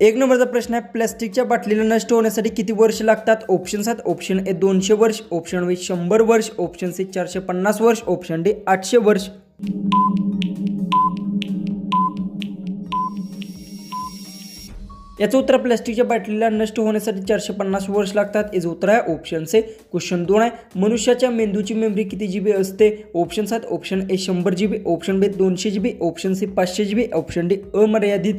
एक नंबरचा प्रश्न आहे, प्लास्टिकच्या बाटलीला नष्ट होण्यासाठी किती वर्ष लागतात? ऑप्शन 7 ऑप्शन ए 200 वर्ष, ऑप्शन बी 100 वर्ष, ऑप्शन सी 450 वर्ष, ऑप्शन डी 800 वर्ष. याचं उत्तर प्लास्टिकच्या बाटलीला नष्ट होण्यासाठी 450 वर्ष लागतात. याचं उत्तर आहे ऑप्शन सी. क्वेश्चन 2 आहे, मनुष्याच्या मेंदूची मेमरी किती जीबी असते? Option 7 option A 100 GB, option B 200 GB, option C 500 GB, option D अमर्यादित.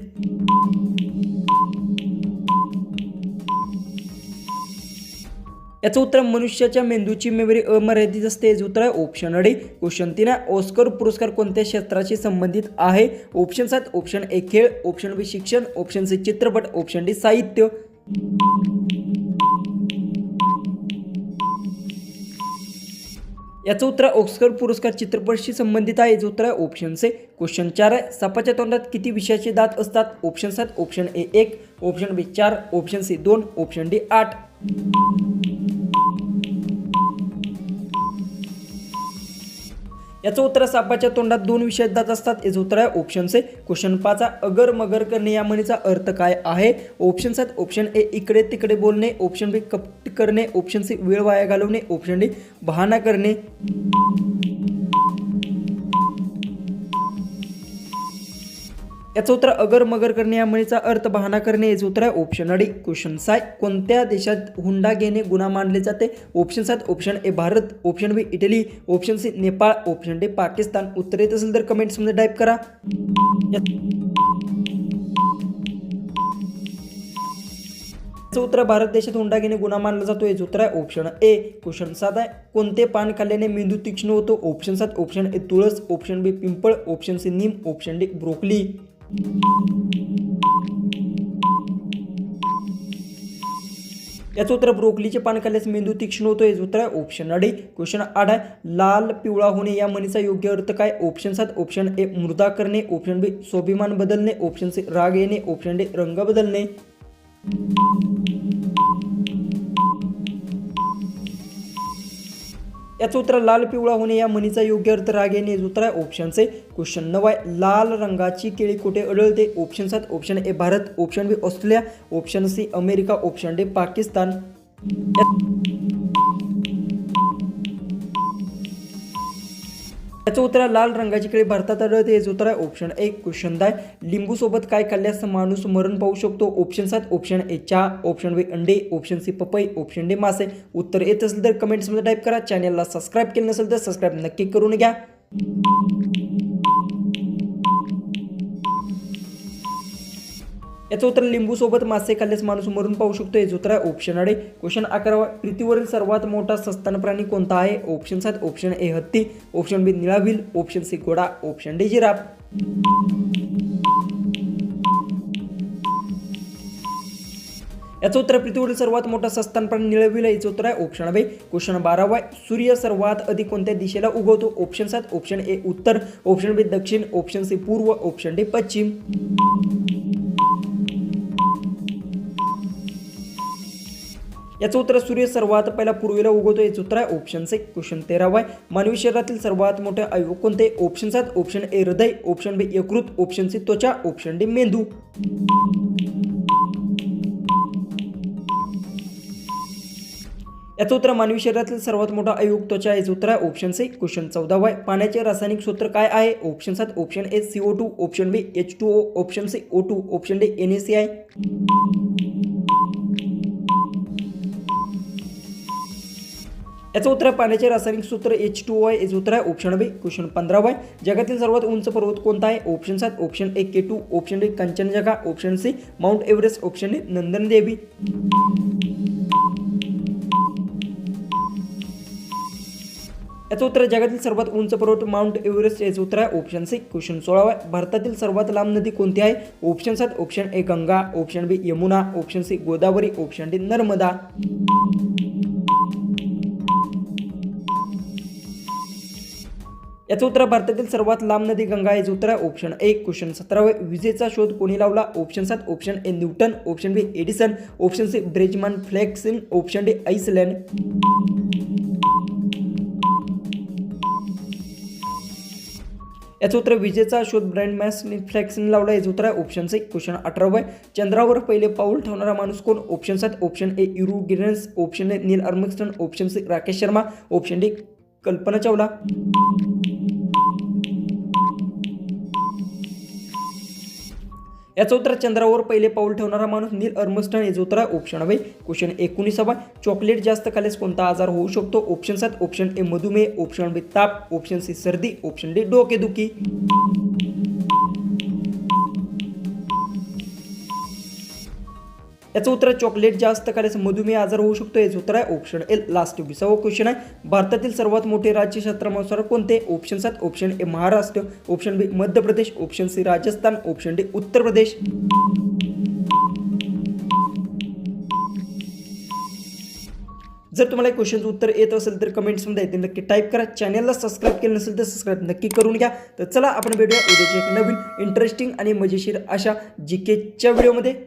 याचं उत्तर मनुष्याच्या मेंदूची मेमरी अमर्यादित असते. याचं उत्तर आहे ऑप्शन डी. क्वेश्चन 3 आहे, ऑस्कर पुरस्कार कोणत्या क्षेत्राशी संबंधित आहे? ऑप्शन 7 ऑप्शन ए खेळ, ऑप्शन बी शिक्षण, ऑप्शन सी चित्रपट, ऑप्शन डी साहित्य. याचं उत्तर ऑस्कर पुरस्कार चित्रपटशी संबंधित आहे. याचं उत्तर आहे ऑप्शन सी. क्वेश्चन 4 आहे, सापाच्या तोंडात किती विषाचे दात असतात? Option 7 option A 1, option B 4, option C 2, option D 8. याचं उत्तर सापाच्या तोंडात 2 विषाचे दात असतात. याचं उत्तर आहे ऑप्शन सी. क्वेश्चन 5 अगर मगर करणे या म्हणीचा अर्थ काय आहे? ऑप्शन 7 ऑप्शन ए इकडे तिकडे बोलणे, ऑप्शन बी कपट करणे, ऑप्शन सी वेळ वाया घालवणे, ऑप्शन डी बहाणा करणे. याचं उत्तर अगर मगर करणे या म्हणीचा अर्थ बहाणा करणे. याचं उत्तर आहे ऑप्शन डी. क्वेश्चन 6, कोणत्या देशात हुंडा घेणे गुन्हा मानले जाते? Option 7 option A Bharat, option B Italy, option C Nepal, option D Pakistan. उत्तर येत असेल तर कमेंट्समध्ये टाईप करा. याचं उत्तर भारत देशात हुंडा घेणे गुन्हा मानला जातो. याचं उत्तर आहे ऑप्शन ए. क्वेश्चन 7 आहे, कोणते पान खाल्ल्याने मेंदू तीक्ष्ण होतो? ऑप्शन 7 ऑप्शन ए तुळस, ऑप्शन बी पिंपळ, ऑप्शन सी नीम, ऑप्शन डी ब्रोकली. याचं उत्तर ब्रोकलीचे पान खाल्ल्यास मेंदू तीक्ष्ण होतो. याचं उत्तर आहे ऑप्शन डी. क्वेश्चन 8 आहे, लाल पिवळा होणे या म्हणीचा योग्य अर्थ काय? ऑप्शन 7 ऑप्शन ए मृदा करणे, ऑप्शन बी स्वाभिमान बदलणे, ऑप्शन सी राग येणे, ऑप्शन डी रंग बदलणे. याचं उत्तर लाल पिवळा होणे या म्हणीचा योग्य अर्थ राग येणे. याचं उत्तर आहे ऑप्शन सी. क्वेश्चन 9 आहे, लाल रंगाची केळी कुठे आढळते? Option 7 option A Bharat, option B Australia, option C America, option D Pakistan. याचं उत्तर लाल रंगाची केळी भारतात आढळते. याचं उत्तर आहे ऑप्शन ए. क्वेश्चन 10, लिंबू सोबत काय खाल्ल्यास माणूस मरण पावू शकतो? ऑप्शन 7 ऑप्शन ए चहा, ऑप्शन बी अंडे, ऑप्शन सी पपई, ऑप्शन डी मासे. उत्तर येत असेल तर कमेंट्समध्ये टाईप करा. चॅनलला सबस्क्राईब केलं नसेल तर सबस्क्राईब नक्की करून घ्या. याचं उत्तर लिंबू सोबत मासे खाल्ल्यास माणूस मरून पाहू शकतो. याचं उत्तर आहे ऑप्शन डी. क्वेश्चन 11, पृथ्वीवरील सर्वात मोठा सस्तन प्राणी कोणता आहे? ऑप्शन 7 ऑप्शन ए हत्ती, ऑप्शन बी निळा व्हील, ऑप्शन सी घोडा, ऑप्शन डी जिराफ. याचं उत्तर पृथ्वीवरील सर्वात मोठा सस्तन प्राणी निळा व्हील आहे. याचं उत्तर आहे ऑप्शन बी. क्वेश्चन 12, सूर्य सर्वात अधिक कोणत्या दिशेला उगवतो? ऑप्शन 7 ऑप्शन ए उत्तर, ऑप्शन बी दक्षिण, ऑप्शन सी पूर्व, ऑप्शन डी पश्चिम. याचं उत्तर सूर्य सर्वात पहिला पूर्वेला उगवतो. याचं उत्तर आहे ऑप्शन सी. क्वेश्चन 13, मानवी शरीरातील सर्वात मोठे अवयव कोणते? ऑप्शन 7 ऑप्शन ए हृदय, ऑप्शन बी यकृत, ऑप्शन सी त्वचा, ऑप्शन डी मेंदू. याचं उत्तर मानवी शरीरातील सर्वात मोठा अवयव त्वचा. याचं उत्तर आहे ऑप्शन सी. क्वेश्चन 14, पाण्याचे रासायनिक सूत्र काय आहे? Option 7 option A CO2, option B H2O, option C O2, option D NaCl. याचं उत्तर पाण्याचे रासायनिक सूत्र H2O आहे. याचं उत्तर आहे ऑप्शन बी. क्वेश्चन 15, जगातील सर्वात उंच पर्वत कोणता आहे? Option 7 option A K2, option D Kanchenjunga, option C mount Everest, option D Nandan Devi. याचं उत्तर जगातील सर्वात उंच पर्वत माउंट एव्हरेस्ट. याचं उत्तर आहे ऑप्शन सी. क्वेश्चन 16, भारतातील सर्वात लांब नदी कोणती आहे? Option 7 option A Ganga, option B Yamuna, option C Godavari, option D Narmada. याचं उत्तर भारतातील सर्वात लांब नदी गंगा. याचं उत्तर आहे ऑप्शन ए. क्वेश्चन 17, विजेचा शोध कोणी लावला? Option 7 option A Newton, option B Edison, option C ब्रेजमॅन फ्लेक्सिन, ऑप्शन डी आइसलँड. याचं उत्तर विजेचा शोध ब्रँड मॅस फ्लॅक्सने लावला. याचं उत्तर आहे ऑप्शन सी क्वेश्चन 18 आहे. चंद्रावर पहिले पाऊल ठेवणारा माणूस कोण? ऑप्शन 7 ऑप्शन ए युरी गिगन्स, option A Neil Armstrong, option C Rakesh Sharma, option D Kalpana Chawla. याचं उत्तर चंद्रावर पहिले पाऊल ठेवणारा माणूस नील आर्मस्ट्रॉंग. याचं उत्तर आहे ऑप्शन बी क्वेश्चन 19. चॉकलेट जास्त खाल्यास कोणता आजार होऊ शकतो? ऑप्शन 7 ऑप्शन ए मधुमेह, ऑप्शन बी ताप, ऑप्शन सी सर्दी, ऑप्शन डी डोकेदुखी. याचं उत्तर चॉकलेट जास्त खाल्यास मधुमेह आजार होऊ शकतो. याचं उत्तर आहे ऑप्शन ए लास्ट 20वा क्वेश्चन आहे. भारतातील सर्वात मोठे राज्य क्षेत्रानुसार कोणते? Option 7 option A Maharashtra, option B Madhya Pradesh, option C Rajasthan, option D Uttar Pradesh. जर तुम्हाला क्वेश्चनचं उत्तर येत असेल तर कमेंट्समध्ये ते नक्की टाईप करा. चॅनलला सबस्क्राईब केलं नसेल तर सबस्क्राईब नक्की करून घ्या. तर चला आपण भेटूया उद्याच्या एक नवीन इंटरेस्टिंग आणि मजेशीर अशा जीकेच्या व्हिडिओमध्ये.